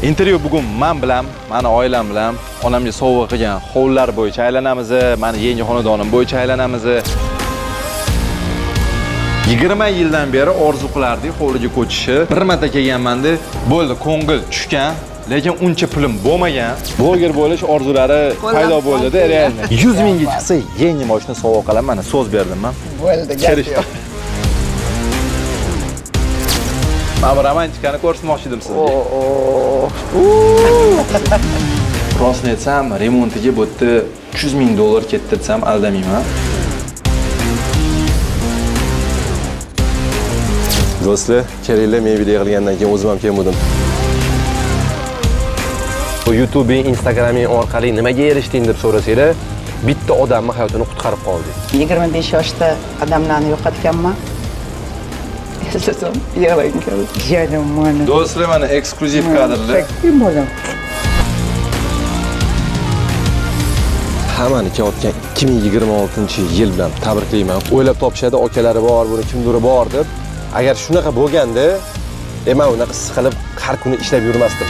Intervyu bugun men bilan, meni oilam bilan, onamga sovg'a qilgan hovlilar bo'yicha aylanamiz, meni yangi xonadonim bo'yicha aylanamiz. 20 yildan beri orzu qilardik hovliga ko'chishni. Bir marta kelganmanda, bo'ldi, ko'ngil tushgan, lekin uncha pulim bo'lmagan. Bloger bo'lish orzulari paydo bo'ldi-da, realni. 100 mingga chiqsa, yangi mashina sovg'a qilaman, mana so'z berdim men. Bo'ldi, gap yo'q. Men romantikani ko'rsatmoqchi edim sizga. Rostni aytsam, remontiga bu yerda 300 ming dollar ketdi desam aldamayman. Do'stlar, kerakli men video qilgandan keyin o'zim ham kelmadim. YouTube'ing, Instagram'ing orqali nimaga erishding deb so'rasanglar, bitta odamning hayotini qutqarib qoldik. 25 yoshda odamlarni yo'qotganman. Eslasam, yig'lagim keldi. Jadim mana. Do'stlar, mana eksklyuziv kadrlar. Kim bo'lam? Hammani kelayotgan 2026-yil bilan tabriklayman. O'ylab topishadi, okalari bor, buni kimdir bor deb. Agar shunaqa bo'lganda, men unaqa siqilib har kuni ishlab yurmasdim.